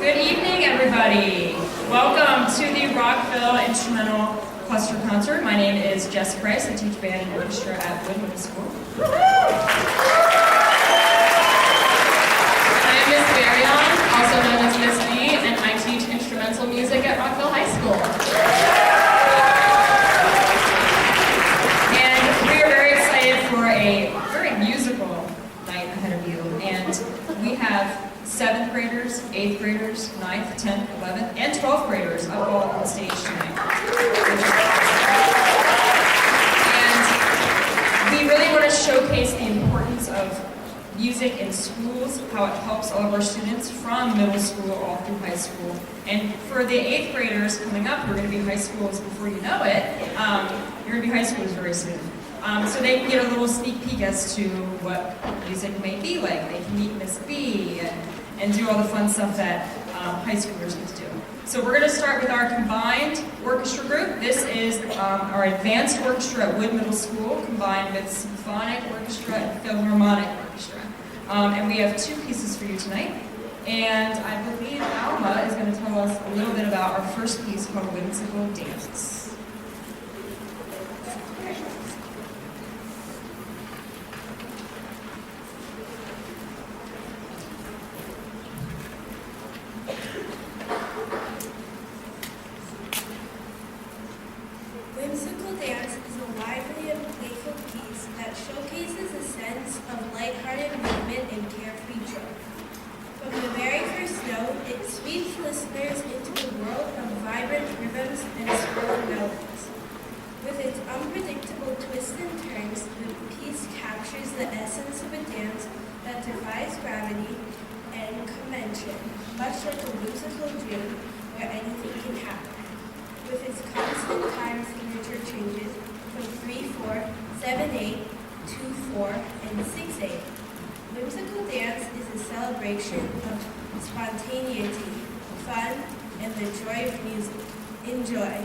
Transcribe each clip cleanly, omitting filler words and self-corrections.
Good evening, everybody. Welcome to the Rockville Instrumental Cluster Concert. My name is Jess Price. I teach band and orchestra at Wood Middle School. I am Miss Marion, also known as Miss B, and I teach instrumental music at Rockville High School. And we are very excited for a very musical night ahead of you. And we have 7th graders, 8th graders, 9th, 10th, 11th, and 12th graders up all on stage tonight. And we really want to showcase the importance of music in schools, how it helps all of our students from middle school all through high school. And for the 8th graders coming up, who are going to be high schools before you know it, you're going to be high schools very soon. So they can get a little sneak peek as to what music may be like. They can meet Miss B and do all the fun stuff that high schoolers get to do. So we're going to start with our combined orchestra group. This is our advanced orchestra at Wood Middle School, combined with symphonic orchestra and philharmonic orchestra. And we have 2 pieces for you tonight. And I believe Alma is going to tell us a little bit about our first piece called Whimsical Dance. Whimsical Dance is a lively and playful piece that showcases a sense of lighthearted movement and carefree joy. From the very first note, it sweeps listeners into a world of vibrant rhythms and swirling melodies. With its unpredictable twists and turns, the piece captures the essence of a dance that defies gravity and convention, much like a whimsical dream where anything can happen. With its constant time signature changes from 3/4, 7/8, 2/4, and 6/8. Whimsical dance is a celebration of spontaneity, fun, and the joy of music. Enjoy.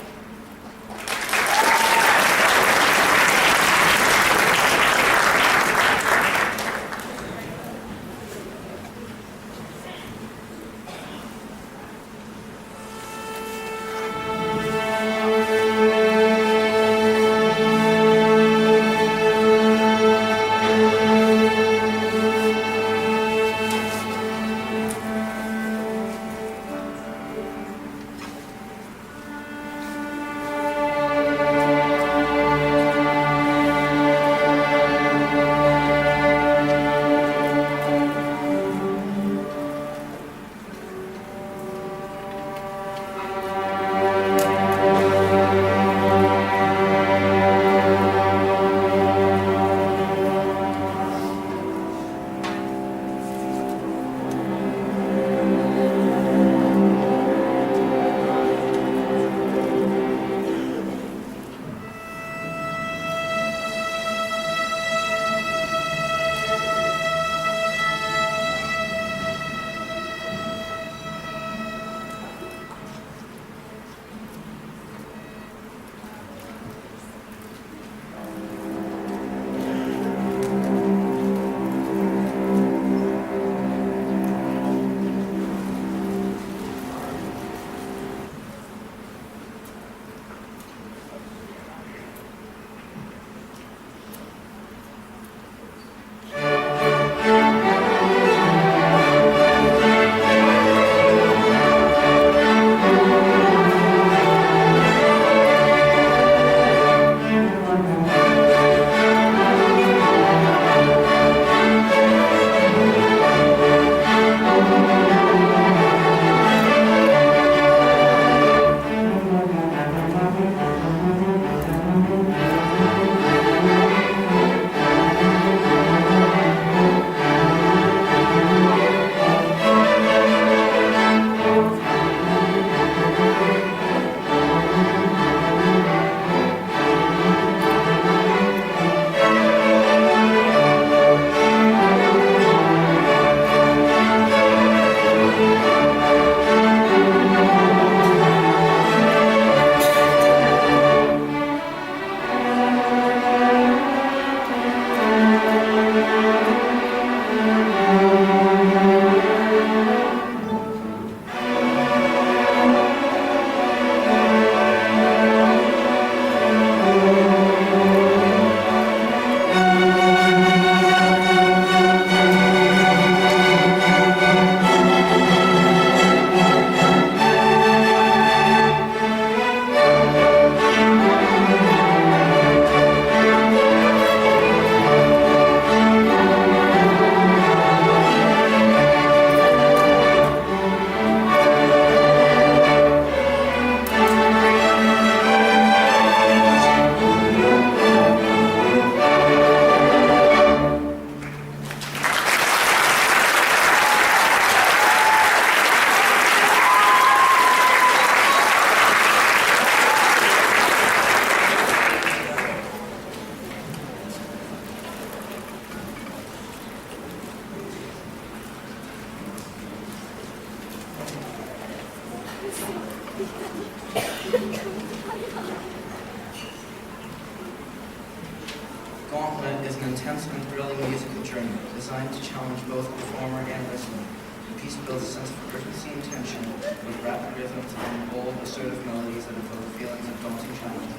Gauntlet is an intense and thrilling musical journey designed to challenge both performer and listener. The piece builds a sense of urgency and tension with rapid rhythms and bold, assertive melodies that evoke feelings of daunting challenge.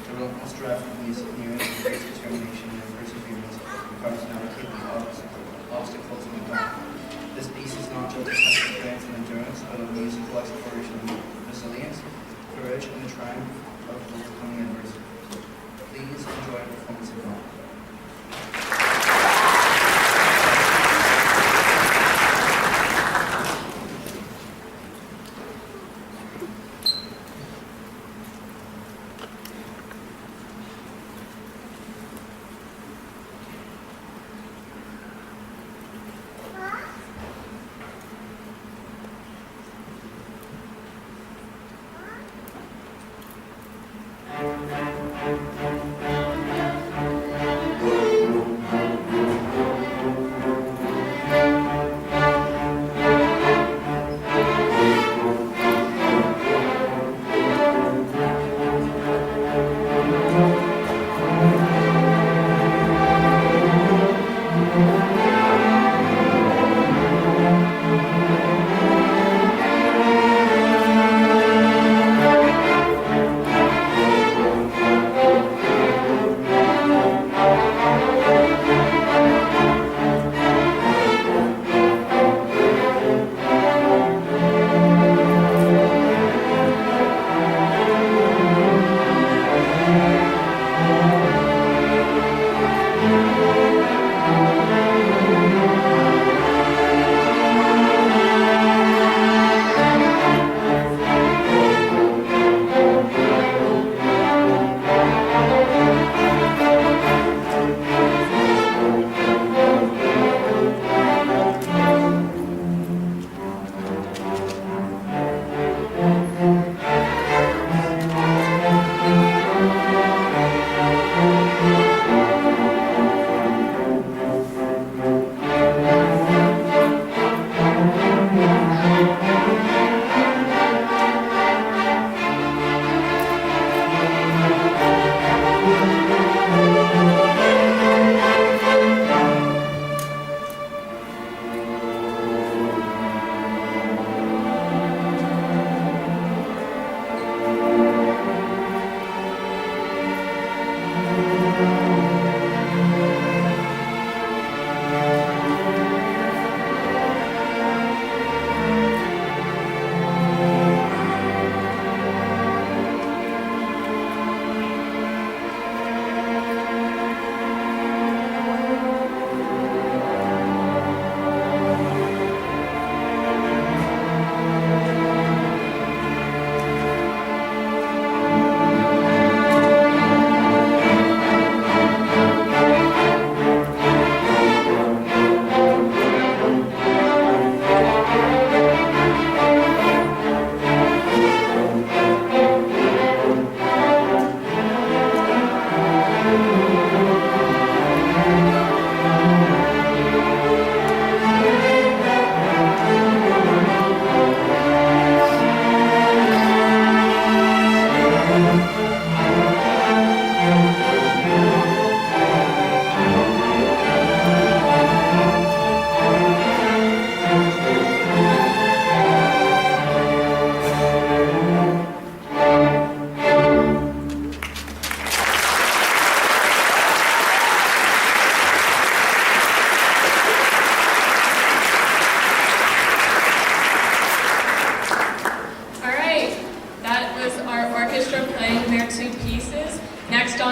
The relentless drive of music near and great determination and perseverance requires to navigate the obstacles in the dark. This piece is not just a test of strength and endurance, but of musical exploration of resilience, courage, and the triumph of overcoming adversity. Please enjoy a performance of Gauntlet.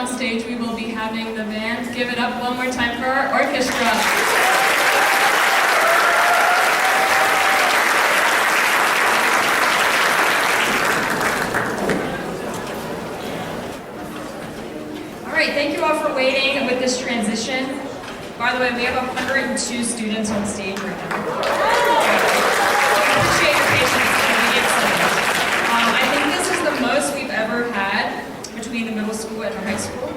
on stage, we will be having the band. Give it up one more time for our orchestra. All right, thank you all for waiting with this transition. By the way, we have 102 students on stage right now. I appreciate your patience as we get started. I think this is the most we've ever had between the middle school and the high school.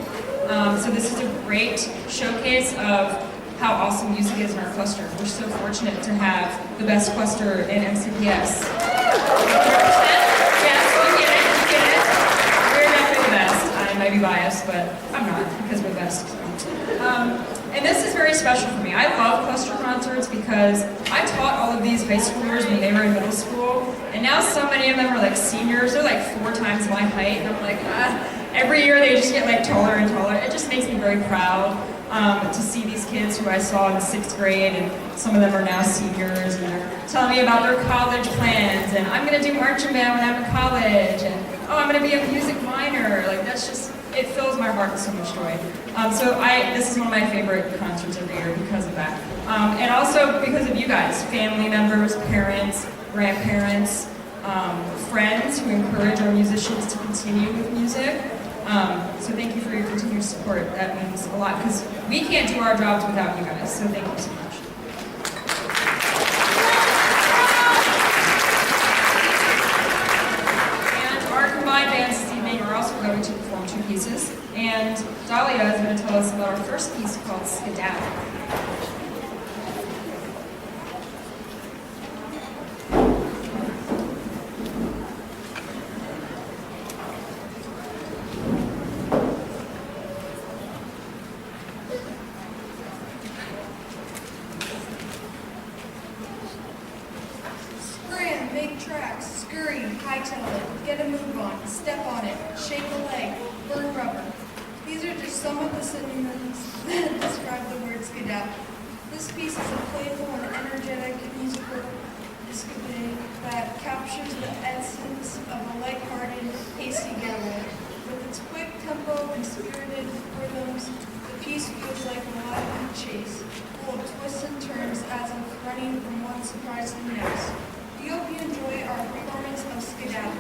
So this is a great showcase of how awesome music is in our cluster. We're so fortunate to have the best cluster in MCPS. 100%? Yes. be biased, but I'm not because we're the best. And this is very special for me. I love cluster concerts because I taught all of these high schoolers when they were in middle school, and now so many of them are like seniors. They're like 4 times my height, and I'm like, every year they just get like taller and taller. It just makes me very proud to see these kids who I saw in the 6th grade, and some of them are now seniors, and they're telling me about their college plans, and I'm going to do marching band when I'm in college, and oh, I'm going to be a music minor. Like, that's just, it fills my heart with so much joy. This is one of my favorite concerts every year because of that. And also because of you guys, family members, parents, grandparents, friends who encourage our musicians to continue with music. So thank you for your continued support. That means a lot because we can't do our jobs without you guys. So thank you so much. And our combined bands this evening are also going to perform 2 pieces. And Dahlia is going to tell us about our first piece called Skedaddle. Make tracks, scurry, hightail it, get a move on, step on it, shake a leg, burn rubber. These are just some of the synonyms that describe the word skedaddle. This piece is a playful and energetic musical escapade that captures the essence of a lighthearted, hasty getaway. With its quick tempo and spirited rhythms, the piece feels like a lively chase, full of twists and turns as if running from one surprise to the next. We hope you enjoy our performance of Skedaddle.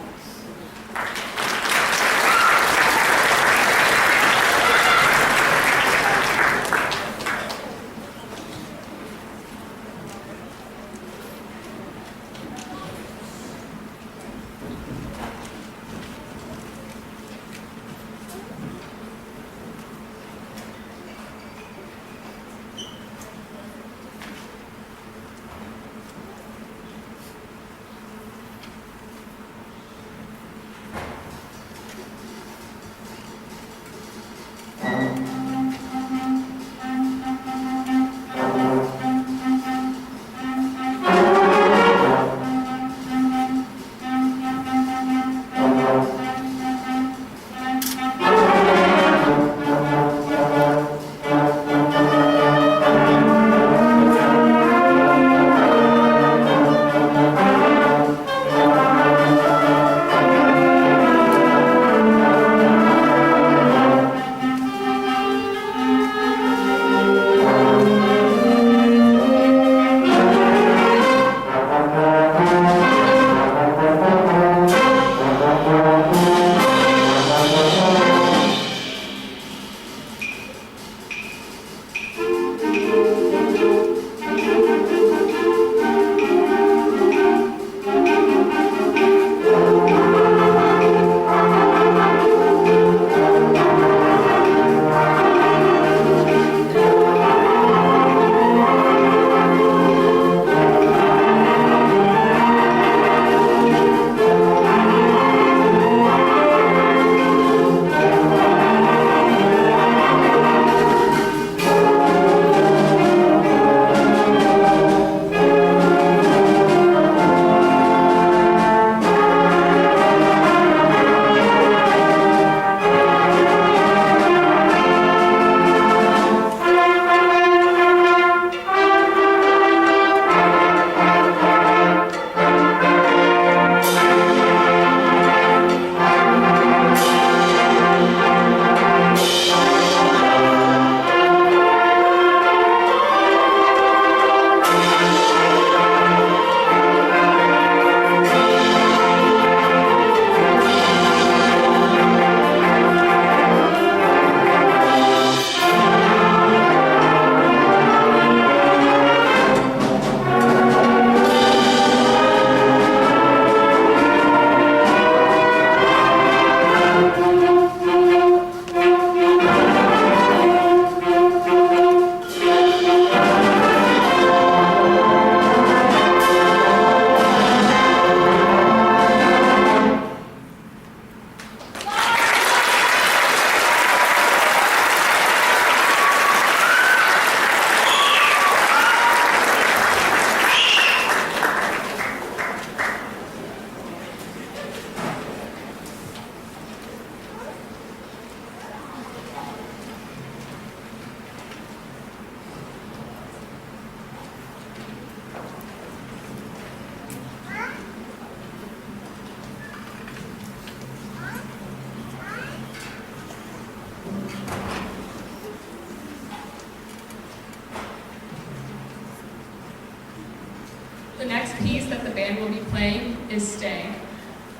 that the band will be playing is Stay.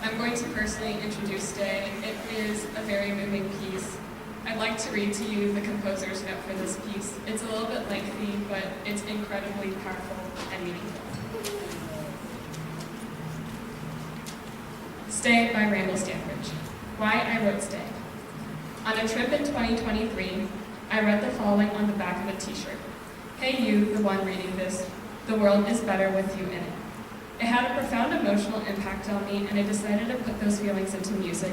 I'm going to personally introduce Stay. It is a very moving piece. I'd like to read to you the composer's note for this piece. It's a little bit lengthy, but it's incredibly powerful and meaningful. Stay by Randall Stanbridge. Why I wrote Stay. On a trip in 2023, I read the following on the back of a t-shirt. Hey you, the one reading this, the world is better with you in it. It had a profound emotional impact on me, and I decided to put those feelings into music.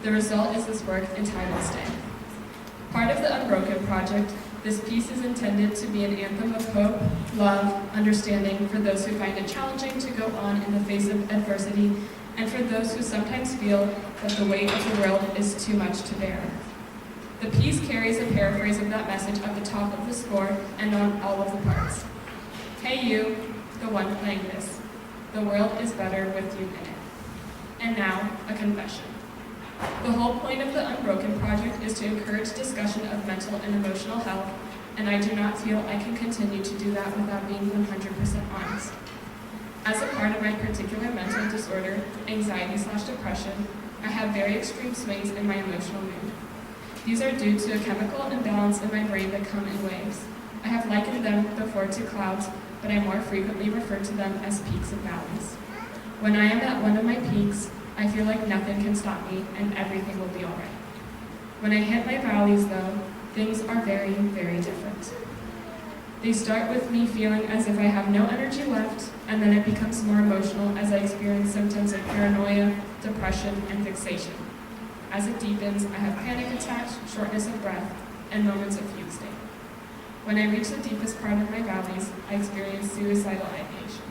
The result is this work entitled Stay. Part of the Unbroken project, this piece is intended to be an anthem of hope, love, understanding for those who find it challenging to go on in the face of adversity, and for those who sometimes feel that the weight of the world is too much to bear. The piece carries a paraphrase of that message at the top of the score and on all of the parts. Hey you, the one playing this. The world is better with you in it. And now, a confession. The whole point of the Unbroken project is to encourage discussion of mental and emotional health, and I do not feel I can continue to do that without being 100% honest. As a part of my particular mental disorder, anxiety/depression, I have very extreme swings in my emotional mood. These are due to a chemical imbalance in my brain that come in waves. I have likened them before to clouds, but I more frequently refer to them as peaks and valleys. When I am at one of my peaks, I feel like nothing can stop me and everything will be all right. When I hit my valleys, though, things are very, very different. They start with me feeling as if I have no energy left, and then it becomes more emotional as I experience symptoms of paranoia, depression, and fixation. As it deepens, I have panic attacks, shortness of breath, and moments of fugue state. When I reach the deepest part of my valleys, I experience suicidal ideation.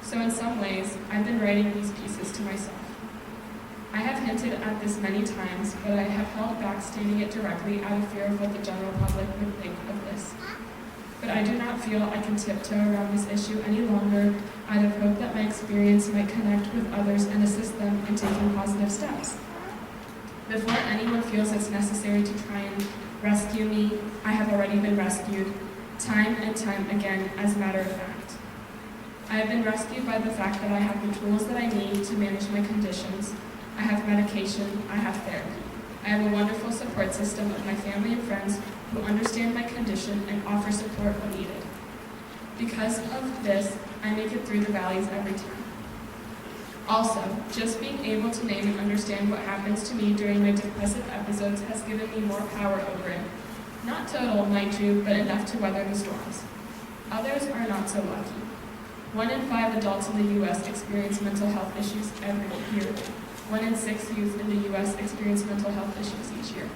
So in some ways, I've been writing these pieces to myself. I have hinted at this many times, but I have held back stating it directly out of fear of what the general public would think of this. But I do not feel I can tiptoe around this issue any longer out of hope that my experience might connect with others and assist them in taking positive steps. Before anyone feels it's necessary to try and rescue me, I have already been rescued, time and time again, as a matter of fact. I have been rescued by the fact that I have the tools that I need to manage my conditions. I have medication, I have therapy. I have a wonderful support system of my family and friends who understand my condition and offer support when needed. Because of this, I make it through the valleys every time. Also, just being able to name and understand what happens to me during my depressive episodes has given me more power over it. Not total, mind you, but enough to weather the storms. Others are not so lucky. 1 in 5 adults in the U.S. experience mental health issues every year. 1 in 6 youth in the U.S. experience mental health issues each year.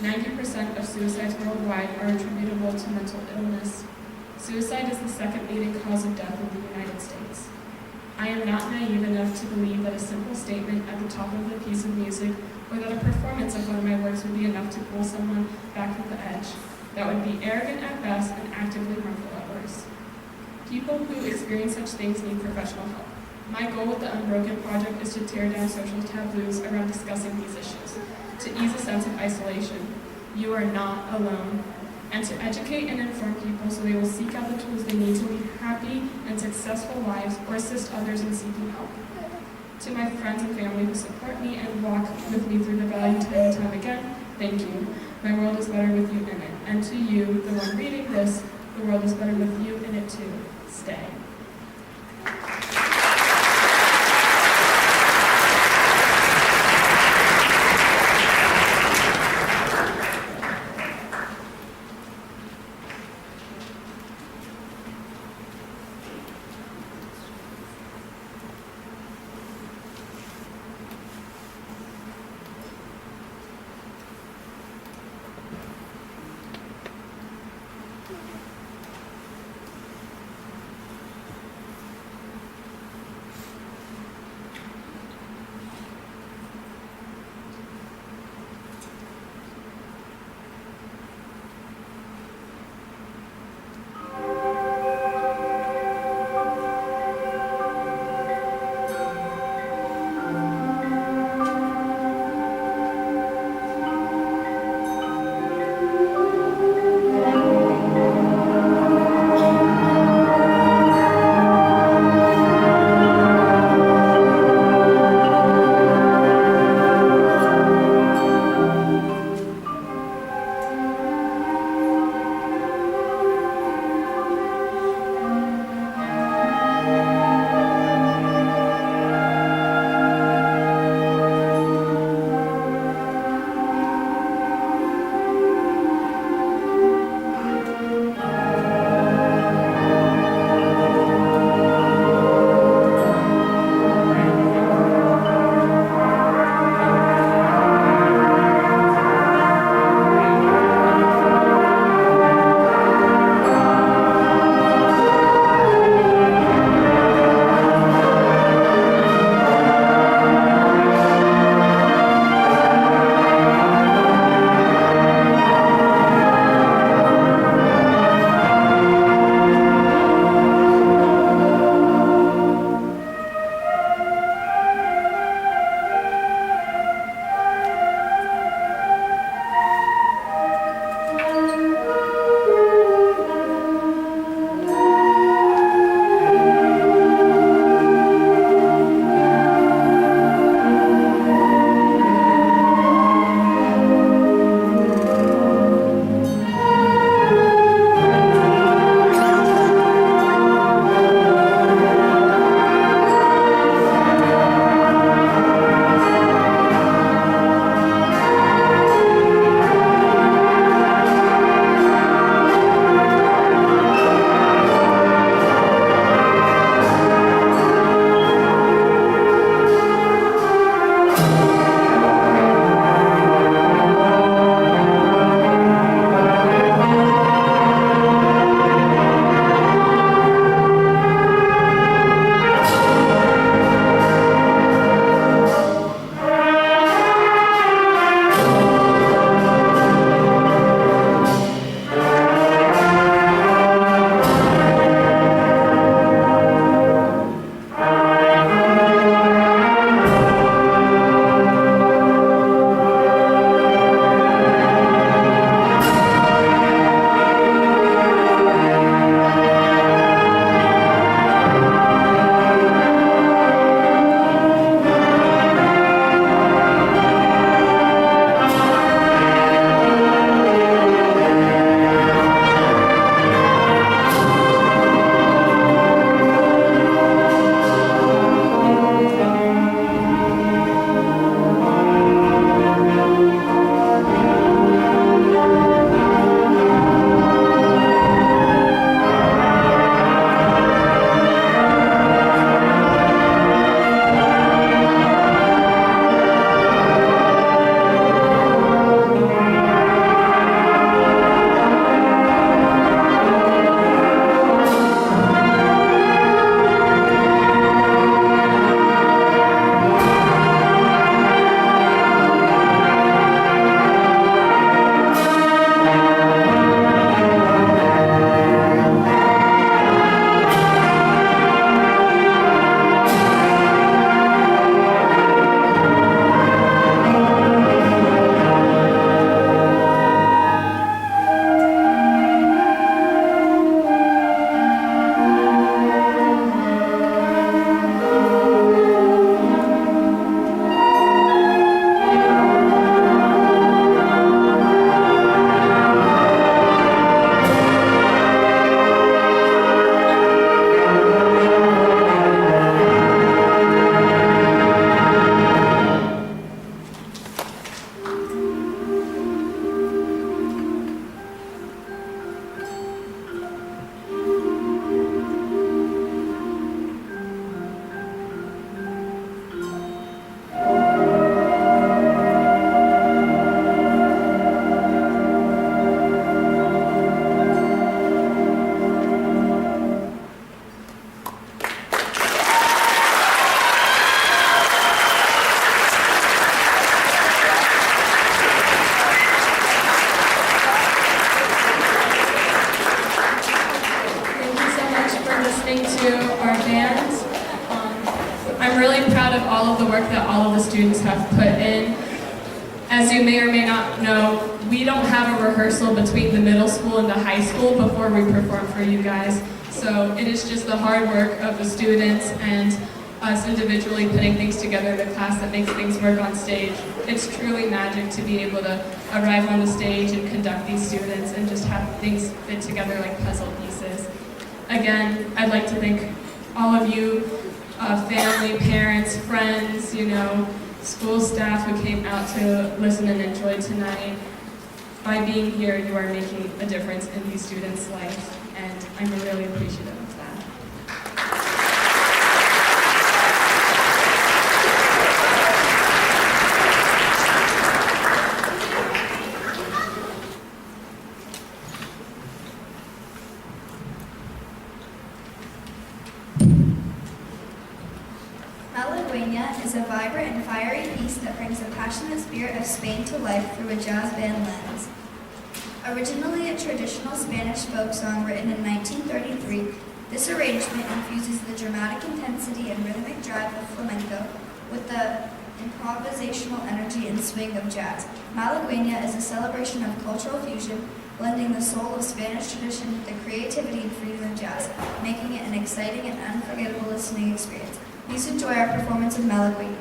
90% of suicides worldwide are attributable to mental illness. Suicide is the second leading cause of death in the United States. I am not naive enough to believe that a simple statement at the top of a piece of music or that a performance of one of my works would be enough to pull someone back from the edge. That would be arrogant at best and actively harmful at worst. People who experience such things need professional help. My goal with the Unbroken project is to tear down social taboos around discussing these issues, to ease a sense of isolation. You are not alone. And to educate and inform people so they will seek out the tools they need to lead happy and successful lives or assist others in seeking help. To my friends and family who support me and walk with me through the valley time and time again, thank you. My world is better with you in it. And to you, the one reading this, the world is better with you in it too. Stay. I'm really proud of all of the work that all of the students have put in. As you may or may not know, we don't have a rehearsal between the middle school and the high school before we perform for you guys. So it is just the hard work of the students and us individually putting things together in the class that makes things work on stage. It's truly magic to be able to arrive on the stage and conduct these students and just have things fit together like puzzle pieces. Again, I'd like to thank all of you, family, parents, friends, school staff who came out to listen and enjoy tonight. By being here, you are making a difference in these students' life, and I'm really appreciative of that. Malagueña is a vibrant and fiery piece that brings the passionate spirit of Spain to life through a jazz band lens. Originally a traditional Spanish folk song written in 1933, this arrangement infuses the dramatic intensity and rhythmic drive of flamenco with the improvisational energy and swing of jazz. Malagueña is a celebration of cultural fusion, blending the soul of Spanish tradition with the creativity and freedom of jazz, making it an exciting and unforgettable listening experience. Please enjoy our performance of Malagueña.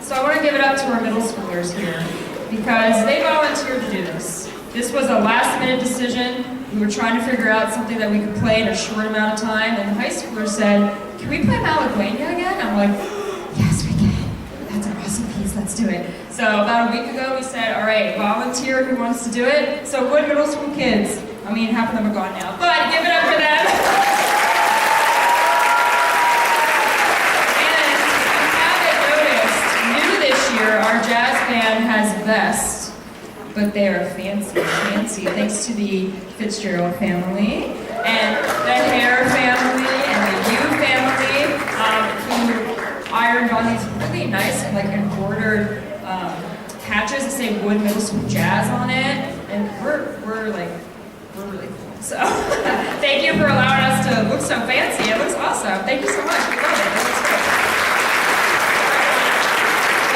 So I want to give it up to our middle schoolers here because they volunteered to do this. This was a last-minute decision. We were trying to figure out something that we could play in a short amount of time, and the high schoolers said, "Can we play Malagueña again?" I'm like, "Yes, we can. That's an awesome piece. Let's do it." So about a week ago, we said, "All right, volunteer who wants to do it." So would middle school kids I mean, half of them are gone now, but give it up for them. And if you haven't noticed, new this year, our jazz band has vests, but they are fancy, fancy, thanks to the Fitzgerald family, and the Hare family, and the Yu family, who ironed on these really nice, like, embroidered patches that say Wood Middle School Jazz on it, and we're really cool. So, thank you for allowing us to look so fancy. It looks awesome. Thank you so much. We love it. It looks great.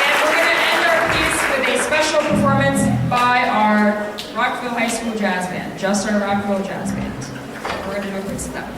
And we're going to end our piece with a special performance by our Rockville High School Jazz Band, just our Rockville Jazz Band. We're going to do a quick step.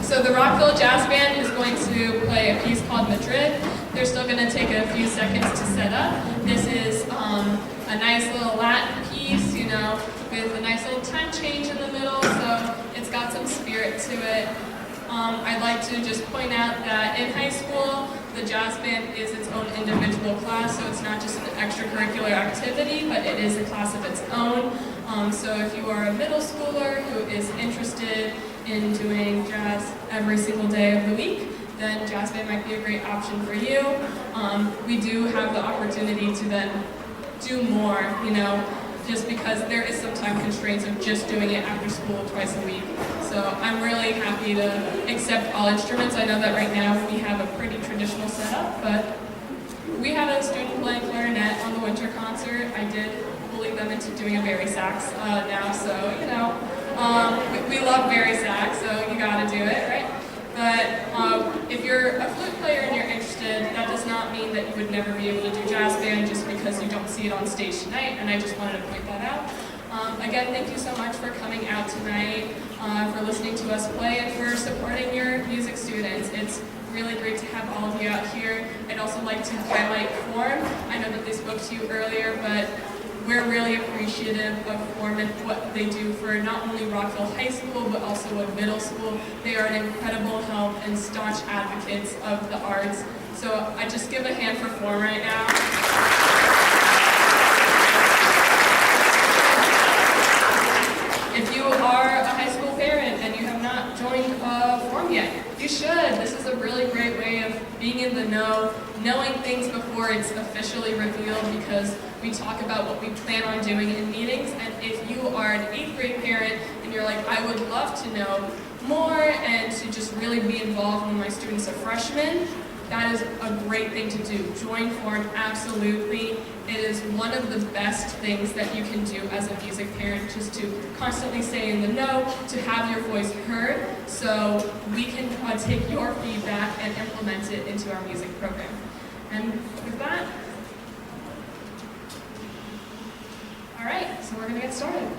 So the Rockville Jazz Band is going to play a piece called Madrid. They're still going to take a few seconds to set up. This is a nice little Latin piece, you know, with a nice little time change in the middle, so it's got some spirit to it. I'd like to just point out that in high school, the jazz band is its own individual class, so it's not just an extracurricular activity, but it is a class of its own. So if you are a middle schooler who is interested in doing jazz every single day of the week, then jazz band might be a great option for you. We do have the opportunity to then do more, you know, just because there is some time constraints of just doing it after school twice a week. So I'm really happy to accept all instruments. I know that right now we have a pretty traditional setup, but we had a student playing clarinet on the winter concert. I did bully them into doing a bari sax now, so, you know, we love bari sax, so you gotta do it, right? But if you're a flute player and you're interested, that does not mean that you would never be able to do jazz band just because you don't see it on stage tonight, and I just wanted to point that out. Again, thank you so much for coming out tonight, for listening to us play, and for supporting your music students. It's really great to have all of you out here. I'd also like to highlight Form. I know that they spoke to you earlier, but we're really appreciative of Form and what they do for not only Rockville High School, but also Wood Middle School. They are an incredible help and staunch advocates of the arts. So I just give a hand for Form right now. If you are a high school parent and you have not joined Form yet, you should. This is a really great way of being in the know, knowing things before it's officially revealed, because we talk about what we plan on doing in meetings. And if you are an 8th grade parent and you're like, I would love to know more and to just really be involved when my students are freshmen, that is a great thing to do. Join Form, absolutely. It is one of the best things that you can do as a music parent, just to constantly stay in the know, to have your voice heard, so we can take your feedback and implement it into our music program. And with that, all right, so we're gonna get started.